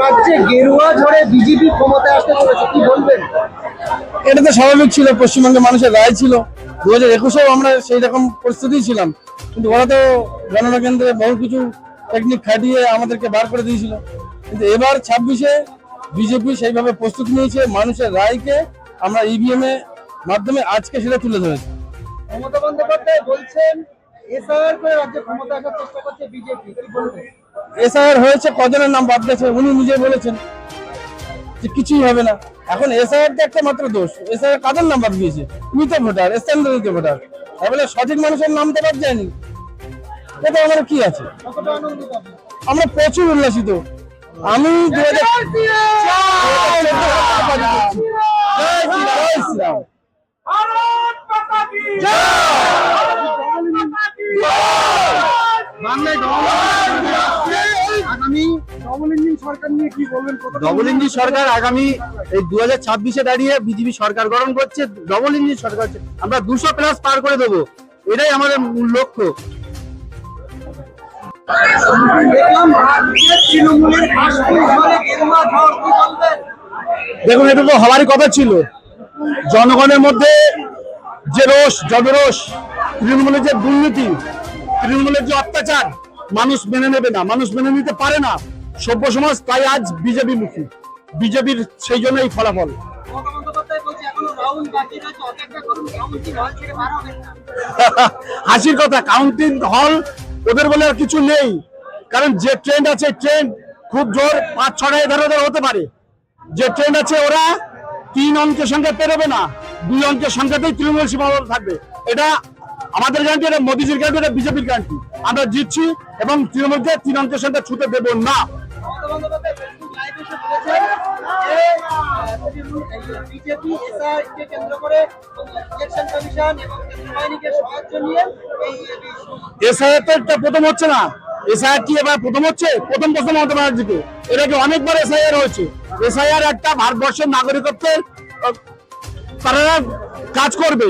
রাজ্যে গেরুয়া ঝড়ে বিজেপি ক্ষমতায় আসতে চলেছে, কি বলবেন? এটা তো স্বাভাবিক ছিল, পশ্চিমবঙ্গের মানুষের রায় ছিল। 2021-এও আমরা সেই রকম পরিস্থিতি ছিলাম, কিন্তু ওরা তো গণনা কেন্দ্রে বহু কিছু টেকনিক খাটিয়ে আমাদেরকে বার করে দিয়েছিল। কিন্তু এবার 26-এ বিজেপি সেইভাবে প্রস্তুতি নিয়েছে, মানুষের রায়কে আমরা ইভিএম এর মাধ্যমে আজকে সেটা তুলে ধরেছি। মমতা বন্দ্যোপাধ্যায় বলছেন এসআইআর করে রাজ্যে ক্ষমতা আসার চেষ্টা করছে বিজেপি, কি বলবেন? এসআইআর হয়েছে, কজনের নাম বাদ গেছে উনি নিজে বলেছেন যে কিছুই হবে না। এখন এসআইআর তো একটা মাত্র দোষ, এসআইআর কাদের নাম বাদ গিয়েছে? মৃত ভোটার, স্থানান্তরিত ভোটার, তাহলে সঠিক মানুষের নাম তো বাদ যায়নি। এটা আমার কি আছে? কতটা আনন্দিত আপনি? আমরা প্রচুর উল্লাসিত। আমি 2000 ডবল ইঞ্জিন সরকার আগামী এই 2026-এ দাঁড়িয়ে বিজেপি সরকার গঠন করছে। ডবল ইঞ্জিন সরকার, আমরা 200+ পার করে দেবো, এটাই আমাদের মূল লক্ষ্য। দেখুন, এটা তো হওয়ারই কথা ছিল। জনগণের মধ্যে যে রোষ, জনরোষ, তৃণমূলের যে দুর্নীতি, তৃণমূলের যে অত্যাচার, মানুষ মেনে নেবে না, মানুষ মেনে নিতে পারে না সভ্য সমাজ, তাই আজ বিজেপি মুখী। বিজেপির সেই জন্য এই ফলাফল। হাসির কথা, কাউন্টিং হল ওদের বলে আর কিছু নেই, কারণ যে ট্রেন্ড আছে ট্রেন্ড খুব জোর 5-6টা এধার হতে পারে। যে ট্রেন্ড আছে ওরা 3 অঙ্কের সংখ্যা পেরোবে না, 2 অঙ্কের সংখ্যাতেই তৃণমূল সীমাবদ্ধ থাকবে। এটা আমাদের গ্যারান্টি, এটা মোদীজির গ্যারান্টি, এটা বিজেপির গ্যারান্টি। আমরা জিতছি এবং তৃণমূলকে 3 অঙ্কের সংখ্যা ছুতে দেবো না। বিজেপি এসআইআরকে কেন্দ্র করে ইলেকশন কমিশন এবং কেন্দ্রীয় বাহিনীকে সাহায্য নিয়ে এসআইআর তো এটা প্রথম হচ্ছে না। এসআইআর কি এবার প্রথম হচ্ছে? প্রথম মমতা ব্যানার্জিকে, এর আগে অনেকবার এসআইআর হয়েছে। এসআইআর একটা ভারতবর্ষের নাগরিকত্বের তারা কাজ করবে,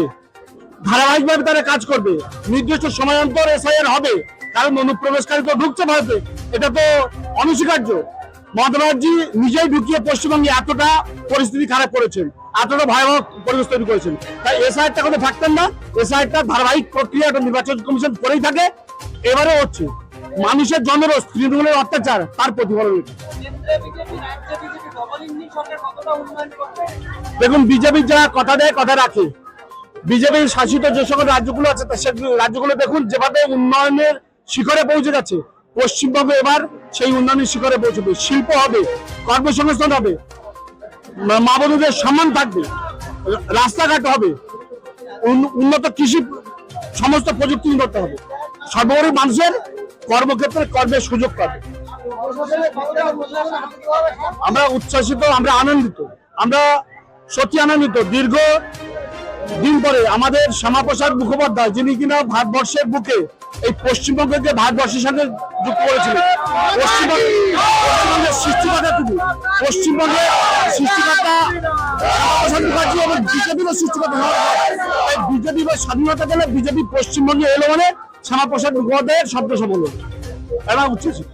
ধারাবাহিকভাবে তারা কাজ করবে। নির্দিষ্ট সময় অন্তর এসআইআর হবে, কারণ অনুপ্রবেশকারী তো ঢুকছে ভারতে, এটা তো অনস্বীকার্য। মমতা ব্যানার্জি নিজেই ঢুকিয়ে পশ্চিমবঙ্গে এতটা পরিস্থিতি খারাপ করেছেন, এতটা ভয়াবহ পরিবেশ তৈরি করেছেন, তাই এসআইআরটা কথা থাকতেন না। এসআইআরটা ধারাবাহিক প্রক্রিয়া, একটা নির্বাচন কমিশন করেই থাকে, এবারে হচ্ছে। মানুষের জনরোষ, তৃণমূলের অত্যাচার, তার প্রতিফলন। দেখুন, বিজেপি যা কথা দেয় কথা রাখে। বিজেপি শাসিত যে সকল রাজ্যগুলো আছে সে রাজ্যগুলো দেখুন যেভাবে উন্নয়নের শিখরে পৌঁছে যাচ্ছে, পশ্চিমবঙ্গ এবার সেই উন্নয়নের শিখরে পৌঁছবে। শিল্প হবে, কর্মসংস্থান হবে, মা বোনদের সম্মান থাকবে, রাস্তাঘাট হবে, উন্নত কৃষি, সমস্ত প্রযুক্তি উন্নত হবে, সর্বোপরি মানুষের কর্মক্ষেত্রে কর্মের সুযোগ পাবে। আমরা উচ্ছ্বাসিত, আমরা আনন্দিত, আমরা সত্যি আনন্দিত। দীর্ঘ দিন পরে আমাদের শ্যামাপ্রসাদ মুখোপাধ্যায়, যিনি কিনা ভারতবর্ষের বুকে এই পশ্চিমবঙ্গকে ভারতবর্ষের সঙ্গে যুক্ত করেছিলেন, পশ্চিমবঙ্গের সৃষ্টিকর্তা তিনি, পশ্চিমবঙ্গের সৃষ্টিকর্তা শ্যামাপ্রসাদ মুখার্জি এবং বিজেপির সৃষ্টিকর্তা। বিজেপি স্বাধীনতা গেলে বিজেপি পশ্চিমবঙ্গে এলো মানে শ্যামাপ্রসাদ মুখোপাধ্যায়ের শব্দ সফল হলো। এরা উচ্ছ্বাসিত।